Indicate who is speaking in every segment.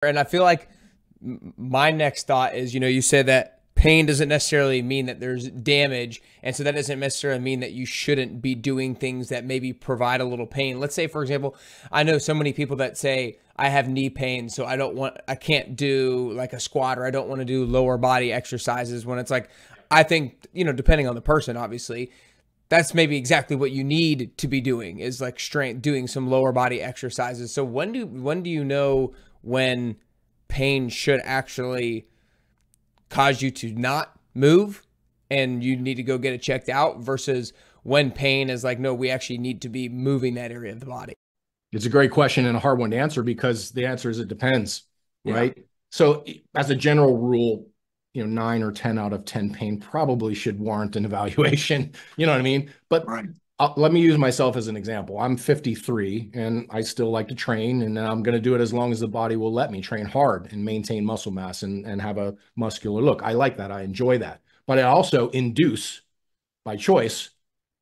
Speaker 1: And I feel like my next thought is, you said that pain doesn't necessarily mean that there's damage. And so that doesn't necessarily mean that you shouldn't be doing things that maybe provide a little pain. Let's say, for example, I know so many people that say, I have knee pain, so I can't do like a squat, or I don't want to do lower body exercises, when it's like, I think, depending on the person, obviously, that's maybe exactly what you need to be doing, is like strength, doing some lower body exercises. So when do you know when pain should actually cause you to not move and you need to go get it checked out, versus when pain is like, no, we actually need to be moving that area of the body?
Speaker 2: It's a great question and a hard one to answer, because the answer is it depends, right? Yeah. So as a general rule, 9 or 10 out of 10 pain probably should warrant an evaluation. You know what I mean? But right. Let me use myself as an example. I'm 53 and I still like to train, and I'm going to do it as long as the body will let me train hard and maintain muscle mass and have a muscular look. I like that. I enjoy that. But I also induce, by choice,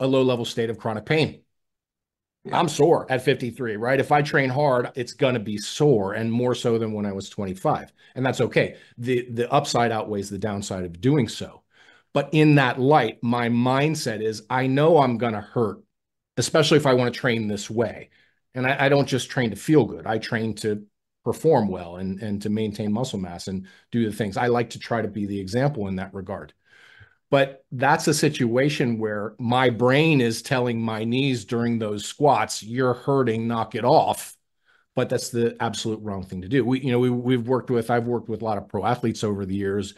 Speaker 2: a low-level state of chronic pain. I'm sore at 53, right? If I train hard, it's going to be sore, and more so than when I was 25. And that's okay. The upside outweighs the downside of doing so. But in that light, my mindset is, I know I'm going to hurt, especially if I want to train this way. And I don't just train to feel good. I train to perform well and to maintain muscle mass and do the things. I like to try to be the example in that regard. But that's a situation where my brain is telling my knees during those squats, you're hurting, knock it off. But that's the absolute wrong thing to do. I've worked with a lot of pro athletes over the years,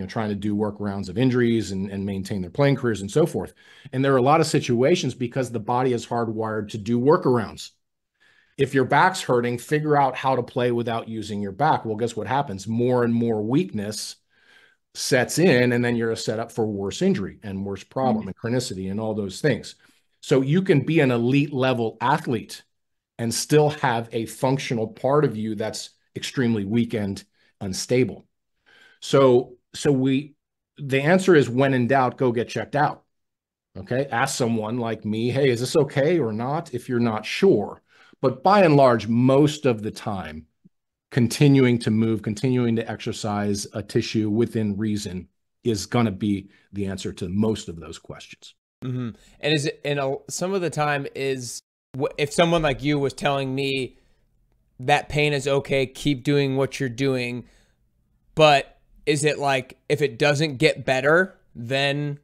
Speaker 2: trying to do workarounds of injuries and maintain their playing careers and so forth. And there are a lot of situations because the body is hardwired to do workarounds. If your back's hurting, figure out how to play without using your back. Well, guess what happens? More and more weakness sets in, and then you're set up for worse injury and worse problem and chronicity and all those things. So you can be an elite level athlete and still have a functional part of you that's extremely weak and unstable. So the answer is, when in doubt, go get checked out. Okay. Ask someone like me, hey, is this okay or not? If you're not sure. But by and large, most of the time, continuing to move, continuing to exercise a tissue within reason is going to be the answer to most of those questions.
Speaker 1: Mm-hmm. And some of the time is, if someone like you was telling me that pain is okay, keep doing what you're doing, but is it like, if it doesn't get better, then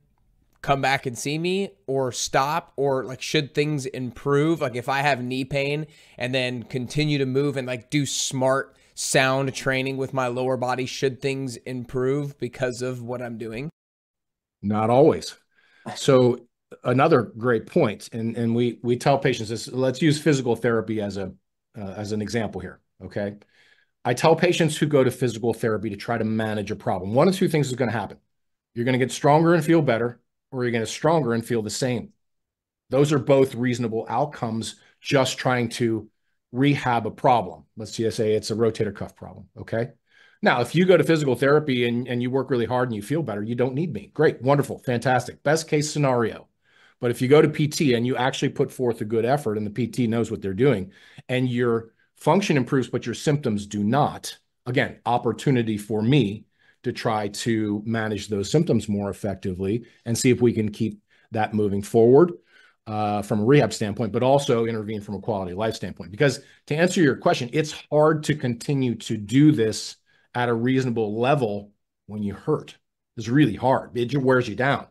Speaker 1: come back and see me, or stop? Or like, should things improve? Like, if I have knee pain and then continue to move and like do smart, sound training with my lower body, should things improve because of what I'm doing?
Speaker 2: Not always. So another great point, and we tell patients this. Let's use physical therapy as an example here. Okay. I tell patients who go to physical therapy to try to manage a problem, one of two things is going to happen. You're going to get stronger and feel better, or you're going to stronger and feel the same. Those are both reasonable outcomes, just trying to rehab a problem. Let's just say it's a rotator cuff problem. Okay. Now, if you go to physical therapy and you work really hard and you feel better, you don't need me. Great, wonderful, fantastic. Best case scenario. But if you go to PT and you actually put forth a good effort, and the PT knows what they're doing, and your function improves, but your symptoms do not, again, opportunity for me to try to manage those symptoms more effectively and see if we can keep that moving forward from a rehab standpoint, but also intervene from a quality of life standpoint. Because to answer your question, it's hard to continue to do this at a reasonable level when you hurt. It's really hard. It wears you down.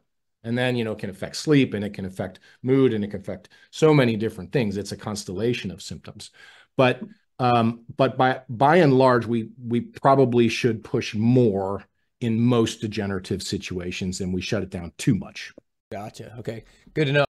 Speaker 2: And then, it can affect sleep, and it can affect mood, and it can affect so many different things. It's a constellation of symptoms. But by and large, we probably should push more in most degenerative situations, and we shut it down too much.
Speaker 1: Gotcha. Okay. Good to know.